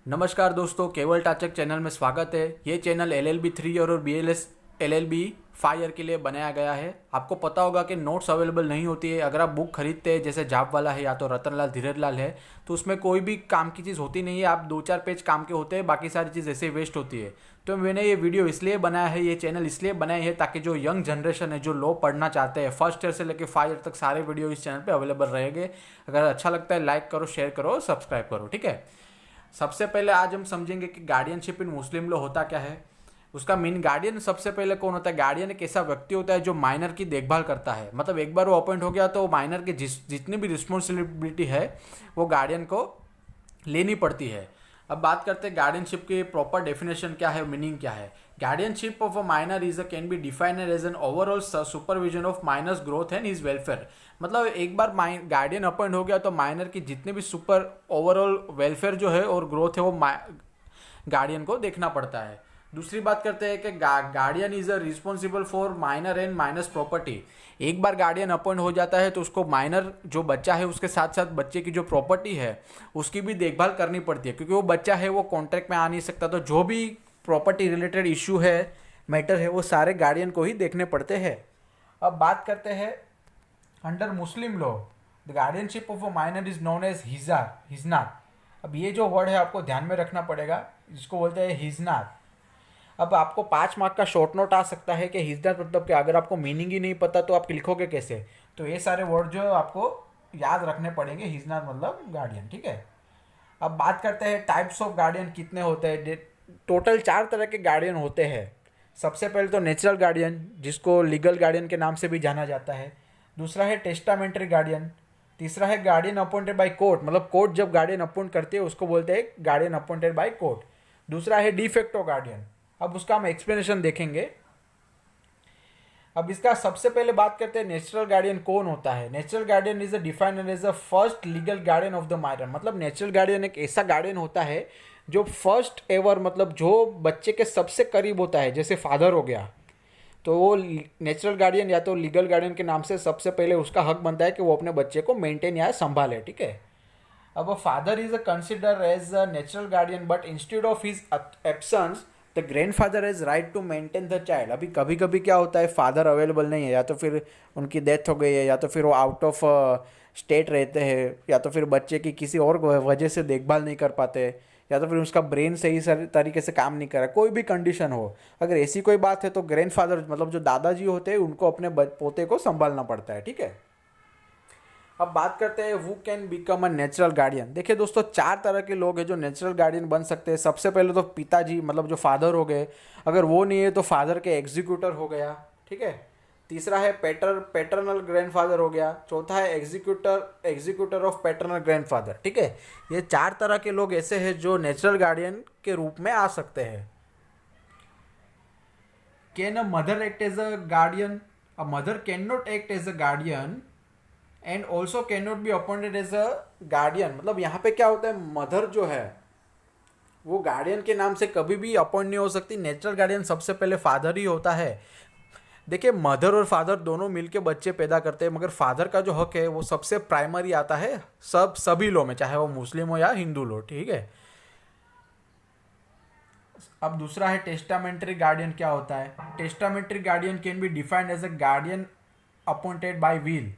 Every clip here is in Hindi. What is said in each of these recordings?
नमस्कार दोस्तों, केवल टाचक चैनल में स्वागत है। ये चैनल LLB 3 और BLS LLB 5 ईयर के लिए बनाया गया है। आपको पता होगा कि नोट्स अवेलेबल नहीं होती है। अगर आप बुक खरीदते हैं, जैसे जाप वाला है या तो रतनलाल धीरजलाल है, तो उसमें कोई भी काम की चीज़ होती नहीं है। आप 2-4 पेज काम के होते हैं, बाकी सारी चीज़ ऐसे वेस्ट होती है। तो मैंने ये वीडियो इसलिए बनाया है, ये चैनल इसलिए बनाया है ताकि जो यंग जनरेशन है, जो लो पढ़ना चाहते हैं, फर्स्ट ईयर से लेकर 5 ईयर तक सारे वीडियो इस चैनल पर अवेलेबल रहेंगे। अगर अच्छा लगता है लाइक करो, शेयर करो, सब्सक्राइब करो, ठीक है। सबसे पहले आज हम समझेंगे कि गार्डियनशिप इन मुस्लिम लॉ होता क्या है। उसका मीन गार्डियन सबसे पहले कौन होता है। गार्डियन एक ऐसा व्यक्ति होता है जो माइनर की देखभाल करता है। मतलब एक बार वो अपॉइंट हो गया तो माइनर की जितनी भी रिस्पॉन्सिबिलिटी है वो गार्डियन को लेनी पड़ती है। अब बात करते हैं गार्डियनशिप की प्रॉपर डेफिनेशन क्या है, मीनिंग क्या है। Guardianship of a minor is can be defined as an overall supervision of minor's growth and his welfare. मतलब एक बार गार्डियन अपॉइंट हो गया तो माइनर की जितने भी सुपर ओवरऑल वेलफेयर जो है और ग्रोथ है वो गार्डियन को देखना पड़ता है। दूसरी बात करते हैं कि guardian is a responsible for minor and minor's property. एक बार गार्डियन अपॉइंट हो जाता है तो उसको माइनर जो बच्चा है उसके साथ साथ बच्चे की जो प्रॉपर्टी है उसकी भी देखभाल करनी पड़ती है, क्योंकि वो बच्चा है वो कॉन्ट्रैक्ट में आ नहीं सकता। तो जो भी प्रॉपर्टी रिलेटेड इश्यू है, मैटर है, वो सारे गार्डियन को ही देखने पड़ते हैं। अब बात करते हैं under Muslim law the guardianship of a minor is known as हिजनार। अब ये जो वर्ड है आपको ध्यान में रखना पड़ेगा, जिसको बोलते हैं हिजनार। अब आपको 5 मार्क का शॉर्ट नोट आ सकता है कि हिजनार मतलब क्या। अगर आपको मीनिंग ही नहीं पता तो आप लिखोगे कैसे। तो ये सारे वर्ड जो आपको याद रखने पड़ेंगे। हिजनार मतलब गार्डियन, ठीक है। अब बात करते हैं टाइप्स ऑफ गार्डियन कितने होते हैं। टोटल 4 तरह के गार्डियन होते हैं। सबसे पहले तो नेचुरल गार्डियन, जिसको लीगल गार्डियन के नाम से भी जाना जाता है। दूसरा है टेस्टामेंट्री गार्डियन। तीसरा है गार्डियन अपॉइंटेड बाय कोर्ट, मतलब कोर्ट जब गार्डियन अपॉइंट करती है उसको बोलते हैं गार्डियन अपॉइंटेड बाय कोर्ट। दूसरा है डिफेक्टो गार्डियन। अब उसका हम एक्सप्लेनेशन देखेंगे। अब इसका सबसे पहले बात करते हैं नेचुरल गार्डियन कौन होता है। Natural guardian is defined as the first legal guardian of the minor. मतलब नेचुरल गार्डियन एक ऐसा गार्डियन होता है जो फर्स्ट एवर, मतलब जो बच्चे के सबसे करीब होता है, जैसे फादर हो गया तो वो नेचुरल गार्डियन या तो लीगल गार्डियन के नाम से सबसे पहले उसका हक बनता है कि वो अपने बच्चे को मेंटेन या संभाले, ठीक है। अब father is consider as a natural guardian but instead of his absence the grandfather has right to maintain the child. अभी कभी कभी क्या होता है, फादर अवेलेबल नहीं है, या तो फिर उनकी डेथ हो गई है, या तो फिर वो आउट ऑफ स्टेट रहते हैं, या तो फिर बच्चे की किसी और वजह से देखभाल नहीं कर पाते, या तो फिर उसका ब्रेन सही तरीके से काम नहीं कर रहा। कोई भी कंडीशन हो, अगर ऐसी कोई बात है तो ग्रैंडफादर मतलब जो दादाजी होते हैं उनको अपने पोते को संभालना पड़ता है, ठीक है। अब बात करते हैं who can become a natural guardian. देखिए दोस्तों, 4 तरह के लोग हैं जो नेचुरल गार्डियन बन सकते हैं। सबसे पहले तो पिताजी, मतलब जो फादर हो गए। अगर वो नहीं है तो फादर के एग्जीक्यूटर हो गया, ठीक है। तीसरा है पैटर्नल ग्रैंडफादर हो गया। चौथा है एग्जीक्यूटर ऑफ पैटर्नल ग्रैंडफादर, ठीक है। ये 4 तरह के लोग ऐसे हैं जो नेचुरल गार्डियन के रूप में आ सकते हैं। Can a mother act as a guardian? A mother can not act as a guardian and also can not be appointed as a guardian. मतलब यहाँ पे क्या होता है, मदर जो है वो गार्डियन के नाम से कभी भी अपॉइंट नहीं हो सकती। नेचुरल गार्डियन सबसे पहले फादर ही होता है। देखिए, मदर और फादर दोनों मिलके बच्चे पैदा करते हैं, मगर फादर का जो हक है वो सबसे प्राइमरी आता है सभी लॉ में, चाहे वो मुस्लिम हो या हिंदू लॉ, ठीक है। अब दूसरा है टेस्टामेंट्री गार्डियन। क्या होता है testamentary guardian? Can be defined as a guardian appointed by will.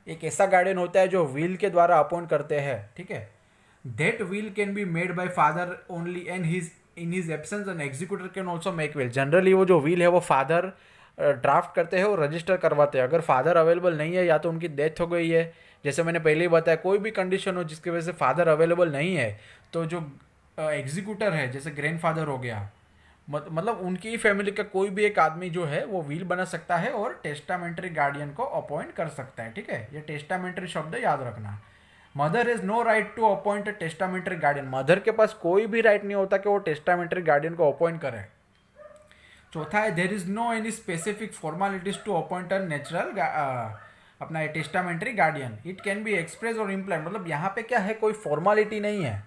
एक ऐसा गार्डियन होता है जो विल के द्वारा अपॉइंट करते हैं, ठीक है। That will can be made by father only and his in his absence an executor can also make will. Generally वो जो विल है वो फादर ड्राफ्ट करते हैं और रजिस्टर करवाते हैं। अगर फादर अवेलेबल नहीं है या तो उनकी डेथ हो गई है, जैसे मैंने पहले ही बताया, कोई भी कंडीशन हो जिसकी वजह से फादर अवेलेबल नहीं है, तो जो एग्जीक्यूटर है, जैसे ग्रैंडफादर हो गया, मतलब उनकी फैमिली का कोई भी एक आदमी जो है वो व्हील बना सकता है और टेस्टामेंट्री गार्डियन को अपॉइंट कर सकता है, ठीक है। ये टेस्टामेंट्री शब्द याद रखना। Mother has no right to appoint a testamentary guardian. Mother के पास कोई भी राइट नहीं होता कि वो टेस्टामेंट्री गार्डियन को अपॉइंट करे। चौथा है there is no any specific formalities to appoint a natural अपना testamentary guardian. It can be express और इम्प्लाइड। मतलब यहाँ पे क्या है, कोई फॉर्मेलिटी नहीं है।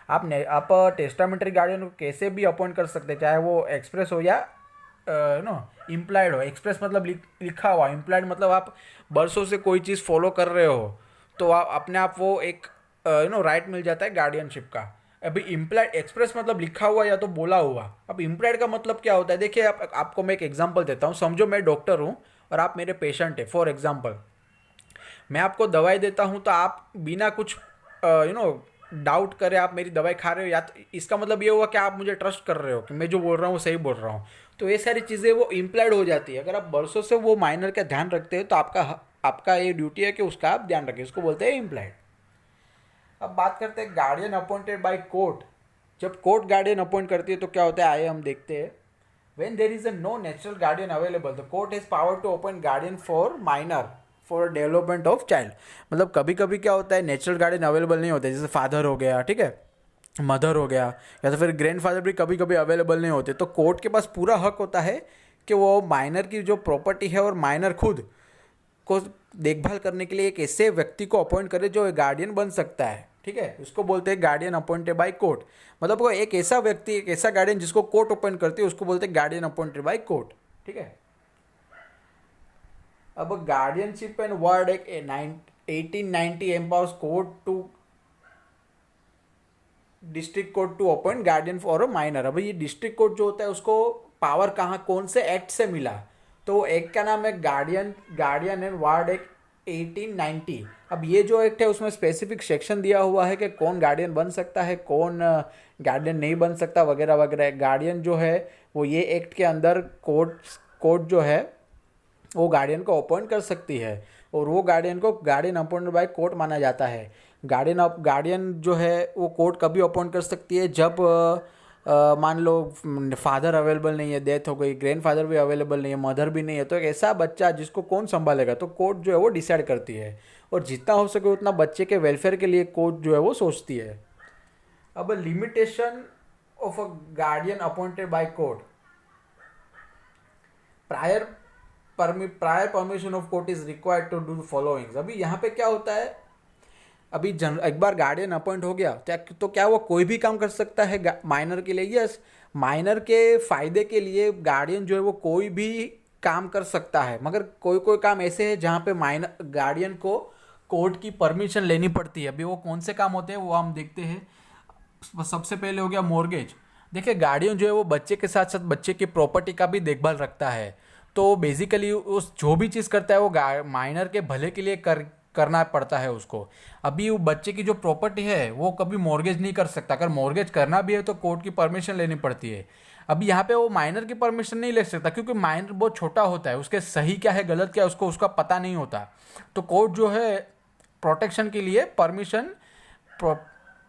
आप टेस्टामेंट्री गार्डियन को कैसे भी अपॉइंट कर सकते हैं, चाहे वो एक्सप्रेस हो या नो इम्प्लाइड हो। एक्सप्रेस मतलब लिखा हुआ, इम्प्लाइड मतलब आप बरसों से कोई चीज़ फॉलो कर रहे हो तो आप अपने आप वो एक राइट मिल जाता है गार्डियनशिप का। अभी इम्प्लाइड एक्सप्रेस मतलब लिखा हुआ या तो बोला हुआ। अब इम्प्लाइड का मतलब क्या होता है, देखिए आपको मैं एक एग्जांपल देता हूँ। समझो मैं डॉक्टर हूँ और आप मेरे पेशेंट है। फॉर एग्जांपल मैं आपको दवाई देता हूँ तो आप बिना कुछ डाउट करे आप मेरी दवाई खा रहे हो, या तो इसका मतलब ये हुआ कि आप मुझे ट्रस्ट कर रहे हो कि मैं जो बोल रहा हूँ वो सही बोल रहा हूँ। तो ये सारी चीज़ें वो इम्प्लाइड हो जाती है। अगर आप बरसों से वो माइनर का ध्यान रखते हो तो आपका ये ड्यूटी है कि उसका आप ध्यान रखें, उसको बोलते हैं इम्प्लाइड। अब बात करते हैं गार्डियन अपॉइंटेड बाय कोर्ट। जब कोर्ट गार्डियन अपॉइंट करती है तो क्या होता है, आइए हम देखते हैं। When there is a no natural guardian available the court has power to appoint guardian for minor for development of child. मतलब कभी कभी क्या होता है, नेचुरल गार्डियन अवेलेबल नहीं होते, जैसे फादर हो गया, ठीक है, मदर हो गया, या तो फिर ग्रैंडफादर भी कभी कभी अवेलेबल नहीं होते। तो कोर्ट के पास पूरा हक होता है कि वो माइनर की जो प्रॉपर्टी है और माइनर खुद को देखभाल करने के लिए एक ऐसे व्यक्ति को अपॉइंट करे जो गार्डियन बन सकता है, ठीक है। उसको बोलते हैं गार्डियन अपॉइंटेड बाय कोर्ट। मतलब वो एक ऐसा व्यक्ति, एक ऐसा गार्डियन जिसको कोर्ट अपॉइंट करती है, उसको बोलते हैं गार्डियन अपॉइंटेड बाय कोर्ट, ठीक है। अब guardianship and ward act 1890 empowers court to district court to appoint guardian for a minor. अब ये डिस्ट्रिक्ट कोर्ट जो होता है उसको पावर कहाँ, कौन से एक्ट से मिला, तो एक्ट का नाम है गार्डियन एंड वार्ड एक्ट 1890। अब ये जो एक्ट है उसमें स्पेसिफिक सेक्शन दिया हुआ है कि कौन गार्डियन बन सकता है, कौन गार्डियन नहीं बन सकता, वगैरह वगैरह। गार्डियन जो है वो ये एक्ट के अंदर कोर्ट जो है वो गार्डियन को अपॉइंट कर सकती है, और वो गार्डियन को गार्डियन अपॉइंटेड बाय कोर्ट माना जाता है। गार्डियन जो है वो कोर्ट कभी अपॉइंट कर सकती है जब मान लो फादर अवेलेबल नहीं है, डेथ हो गई, ग्रैंडफादर भी अवेलेबल नहीं है, मदर भी नहीं है, तो एक ऐसा बच्चा जिसको कौन संभालेगा, तो कोर्ट जो है वो डिसाइड करती है। और जितना हो सके उतना बच्चे के वेलफेयर के लिए कोर्ट जो है वो सोचती है। अब limitation of a guardian appointed by court, prior permission of court is required to do followings. अभी यहाँ पे क्या होता है, अभी एक बार गार्डियन अपॉइंट हो गया तो क्या वो कोई भी काम कर सकता है माइनर के लिए? यस, माइनर के फायदे के लिए गार्डियन जो है वो कोई भी काम कर सकता है, मगर कोई कोई काम ऐसे है जहाँ पे माइनर गार्डियन को कोर्ट की परमिशन लेनी पड़ती है। अभी वो कौन से काम होते हैं वो हम देखते हैं। सबसे पहले हो गया मॉर्गेज। देखिए गार्डियन जो है वो बच्चे के साथ साथ बच्चे की प्रॉपर्टी का भी देखभाल रखता है। तो बेसिकली उस जो भी चीज़ करता है वो माइनर के भले के लिए करना पड़ता है उसको। अभी वो बच्चे की जो प्रॉपर्टी है वो कभी मॉर्गेज नहीं कर सकता। अगर मॉर्गेज करना भी है तो कोर्ट की परमिशन लेनी पड़ती है। अभी यहाँ पे वो माइनर की परमिशन नहीं ले सकता क्योंकि माइनर बहुत छोटा होता है, उसके सही क्या है गलत क्या है उसका पता नहीं होता। तो कोर्ट जो है प्रोटेक्शन के लिए परमिशन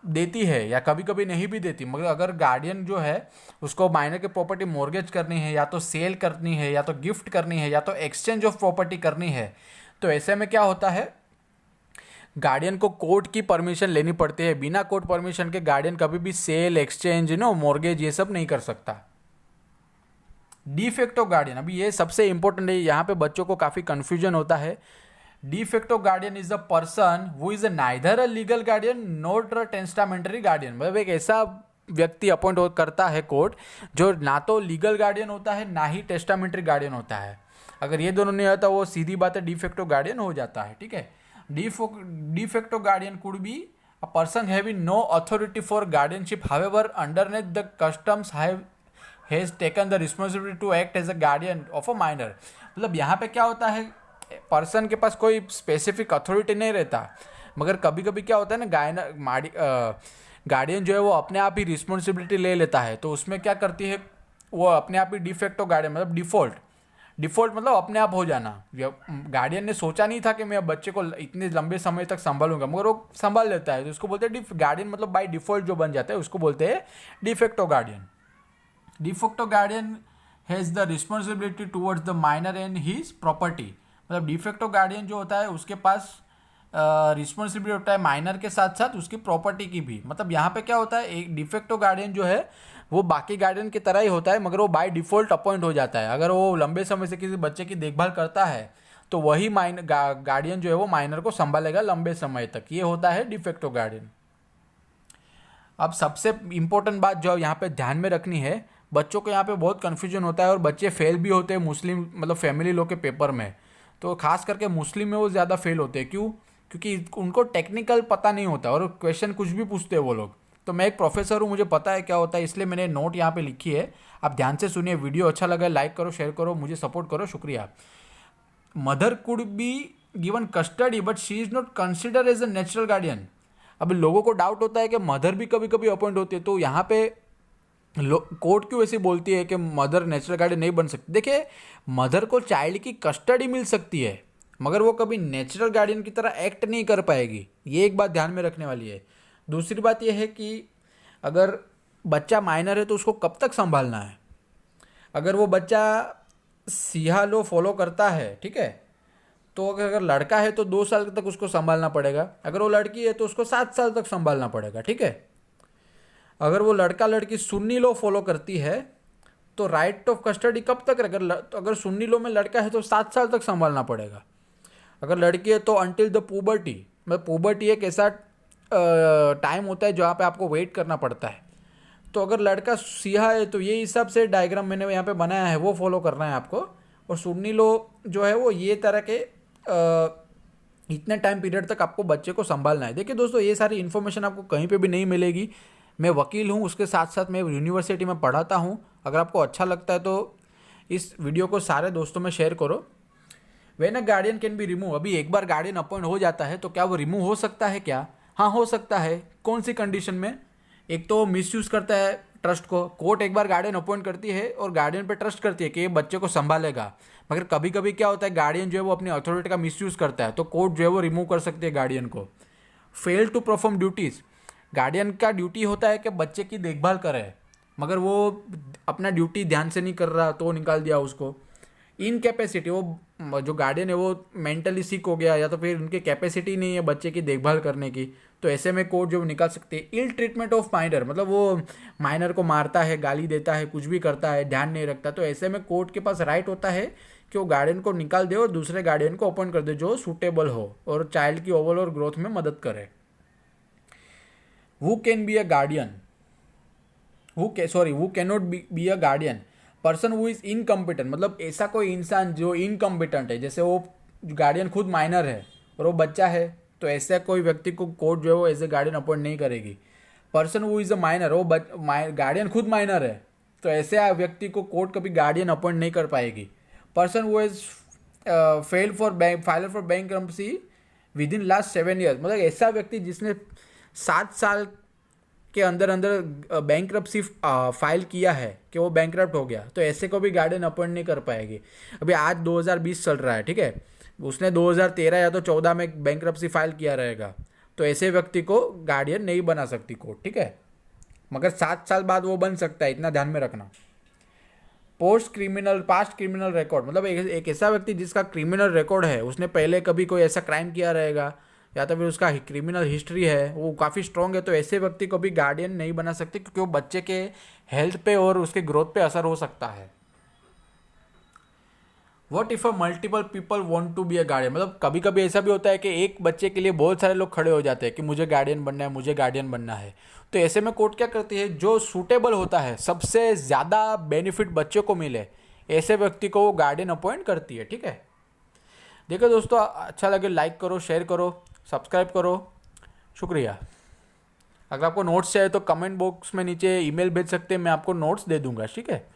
देती है या कभी कभी नहीं भी देती। मगर अगर गार्डियन जो है उसको माइनर की प्रॉपर्टी मॉर्गेज करनी है, या तो सेल करनी है, या तो गिफ्ट करनी है, या तो एक्सचेंज ऑफ प्रॉपर्टी करनी है, तो ऐसे में क्या होता है, गार्डियन को कोर्ट की परमिशन लेनी पड़ती है। बिना कोर्ट परमिशन के गार्डियन कभी भी सेल, एक्सचेंज, मॉर्गेज ये सब नहीं कर सकता। डिफेक्टो गार्डियन, अभी ये सबसे इंपॉर्टेंट है, यहाँ पे बच्चों को काफ़ी कंफ्यूजन होता है। De facto guardian is the person who is neither a legal guardian not a testamentary guardian. मतलब एक ऐसा व्यक्ति अपॉइंट करता है कोर्ट जो ना तो लीगल गार्डियन होता है ना ही टेस्टामेंटरी गार्डियन होता है। अगर ये दोनों नहीं होता वो सीधी बात है डिफेक्टो गार्डियन हो जाता है, ठीक है। De facto guardian could be a person having no authority for guardianship, however underneath the customs has taken the responsibility to act as a guardian of a minor। मतलब यहाँ पे क्या होता है, पर्सन के पास कोई स्पेसिफिक अथॉरिटी नहीं रहता, मगर कभी कभी क्या होता है ना, गार्डियन जो है वो अपने आप ही रिस्पॉन्सिबिलिटी ले लेता है। तो उसमें क्या करती है वो अपने आप ही डिफेक्टो गार्डियन, मतलब डिफ़ॉल्ट मतलब अपने आप हो जाना। गार्डियन ने सोचा नहीं था कि मैं बच्चे को इतने लंबे समय तक संभालूंगा, मगर वो संभाल लेता है, तो उसको बोलते हैं गार्डियन। मतलब बाय डिफ़ॉल्ट जो बन जाता है उसको बोलते हैं de facto guardian. De facto guardian has the responsibility towards the minor and his property. मतलब डिफेक्टो गार्डियन जो होता है उसके पास रिस्पॉन्सिबिलिटी होता है माइनर के साथ साथ उसकी प्रॉपर्टी की भी। मतलब यहाँ पे क्या होता है, एक डिफेक्टो गार्डियन जो है वो बाकी गार्डियन की तरह ही होता है, मगर वो बाय डिफ़ॉल्ट अपॉइंट हो जाता है। अगर वो लंबे समय से किसी बच्चे की देखभाल करता है तो वही गार्डियन जो है वो माइनर को संभालेगा लंबे समय तक। ये होता है डिफेक्टो गार्डियन। अब सबसे इम्पोर्टेंट बात जो यहाँ पे ध्यान में रखनी है, बच्चों को यहाँ पे बहुत कन्फ्यूजन होता है और बच्चे फेल भी होते हैं मुस्लिम मतलब फैमिली लॉ के पेपर में। तो खास करके मुस्लिम में वो ज़्यादा फेल होते हैं। क्यों? क्योंकि उनको टेक्निकल पता नहीं होता और क्वेश्चन कुछ भी पूछते हैं वो लोग। तो मैं एक प्रोफेसर हूँ, मुझे पता है क्या होता है, इसलिए मैंने नोट यहाँ पे लिखी है। आप ध्यान से सुनिए, वीडियो अच्छा लगा लाइक करो, शेयर करो, मुझे सपोर्ट करो, शुक्रिया। Mother could be given custody but she is not consider as a natural guardian. अब लोगों को डाउट होता है कि मदर भी कभी कभी अपॉइंट होती है, तो यहाँ पे कोर्ट क्यों ऐसी बोलती है कि मदर नेचुरल गार्डियन नहीं बन सकती। देखिए, मदर को चाइल्ड की कस्टडी मिल सकती है, मगर वो कभी नेचुरल गार्डियन की तरह एक्ट नहीं कर पाएगी। ये एक बात ध्यान में रखने वाली है। दूसरी बात ये है कि अगर बच्चा माइनर है तो उसको कब तक संभालना है। अगर वो बच्चा सिहा लो फॉलो करता है, ठीक है, तो अगर लड़का है तो 2 साल तक उसको संभालना पड़ेगा, अगर वो लड़की है तो उसको 7 साल तक संभालना पड़ेगा, ठीक है। अगर वो लड़का लड़की सुन्नी लो फॉलो करती है तो राइट ऑफ कस्टडी कब तक, अगर सुन्नी लो में लड़का है तो 7 साल तक संभालना पड़ेगा। अगर लड़की है तो अंटिल द पुबर्टी, मतलब पुबर्टी एक ऐसा टाइम होता है जहाँ पे आपको वेट करना पड़ता है। तो अगर लड़का सिहा है तो ये हिसाब से डायग्राम मैंने यहाँ पे बनाया है वो फॉलो करना है आपको। और सुन्नी लो जो है वो ये तरह के इतने टाइम पीरियड तक आपको बच्चे को संभालना है। देखिए दोस्तों, ये सारी इन्फॉर्मेशन आपको कहीं पे भी नहीं मिलेगी। मैं वकील हूँ, उसके साथ साथ मैं यूनिवर्सिटी में पढ़ाता हूँ। अगर आपको अच्छा लगता है तो इस वीडियो को सारे दोस्तों में शेयर करो। When a guardian can be remove, अभी एक बार गार्डियन अपॉइंट हो जाता है तो क्या वो रिमूव हो सकता है क्या? हाँ, हो सकता है। कौन सी कंडीशन में? एक तो मिसयूज़ करता है ट्रस्ट को। कोर्ट एक बार गार्डियन अपॉइंट करती है और गार्डियन पे ट्रस्ट करती है कि ये बच्चे को संभालेगा, मगर कभी कभी क्या होता है गार्डियन जो है वो अपनी अथॉरिटी का मिसयूज़ करता है, तो कोर्ट जो है वो रिमूव कर सकती है गार्डियन को। Fail to perform duties, guardian का ड्यूटी होता है कि बच्चे की देखभाल करे, मगर वो अपना ड्यूटी ध्यान से नहीं कर रहा तो निकाल दिया उसको। इनकैपेसिटी, वो जो गार्डियन है वो मेंटली सिक हो गया या तो फिर उनकी कैपेसिटी नहीं है बच्चे की देखभाल करने की, तो ऐसे में कोर्ट जो निकाल सकती है। इल ट्रीटमेंट ऑफ माइनर, मतलब वो माइनर को मारता है, गाली देता है, कुछ भी करता है, ध्यान नहीं रखता, तो ऐसे में कोर्ट के पास राइट होता है कि वो गार्डियन को निकाल दे और दूसरे गार्डियन को अपॉइंट कर दे जो सूटेबल हो और चाइल्ड की ओवरऑल ग्रोथ में मदद करे। Who can be a guardian, who can not B a guardian, person who is incompetent, मतलब ऐसा कोई इंसान जो इनकम्पिटेंट है, जैसे वो गार्डियन खुद माइनर है और वो बच्चा है, तो ऐसा कोई व्यक्ति को कोर्ट जो है वो एज ए गार्डियन अपॉइंट नहीं करेगी। Person who is a minor, वो गार्डियन खुद माइनर है, तो ऐसे व्यक्ति को कोर्ट कभी गार्डियन अपॉइंट नहीं कर पाएगी। Person who is filer for bankruptcy with in last 7 years, मतलब ऐसा व्यक्ति जिसने 7 साल के अंदर अंदर बैंक्रप्सी फाइल किया है कि वो बैंक्रप्ट हो गया, तो ऐसे को भी गार्डियन अपॉइंट नहीं कर पाएगी। अभी आज 2020 चल रहा है, ठीक है, उसने 2013 या तो 14 में बैंक्रप्सी फाइल किया रहेगा, तो ऐसे व्यक्ति को गार्डियन नहीं बना सकती कोर्ट, ठीक है, मगर 7 साल बाद वो बन सकता है, इतना ध्यान में रखना। पास्ट क्रिमिनल रिकॉर्ड, मतलब एक ऐसा व्यक्ति जिसका क्रिमिनल रिकॉर्ड है, उसने पहले कभी कोई ऐसा क्राइम किया रहेगा या तो फिर उसका क्रिमिनल हिस्ट्री है वो काफ़ी स्ट्रॉन्ग है, तो ऐसे व्यक्ति को भी गार्डियन नहीं बना सकते क्योंकि वो बच्चे के हेल्थ पे और उसके ग्रोथ पे असर हो सकता है। What if a multiple people want to be a guardian, मतलब कभी कभी ऐसा भी होता है कि एक बच्चे के लिए बहुत सारे लोग खड़े हो जाते हैं कि मुझे गार्डियन बनना है, मुझे गार्डियन बनना है, तो ऐसे में कोर्ट क्या करती है, जो सूटेबल होता है, सबसे ज़्यादा बेनिफिट बच्चे को मिले, ऐसे व्यक्ति को वो गार्डियन अपॉइंट करती है, ठीक है। देखो दोस्तों, अच्छा लगे लाइक करो, शेयर करो, सब्सक्राइब करो, शुक्रिया। अगर आपको नोट्स चाहिए तो कमेंट बॉक्स में नीचे ईमेल भेज सकते हैं, मैं आपको नोट्स दे दूंगा, ठीक है।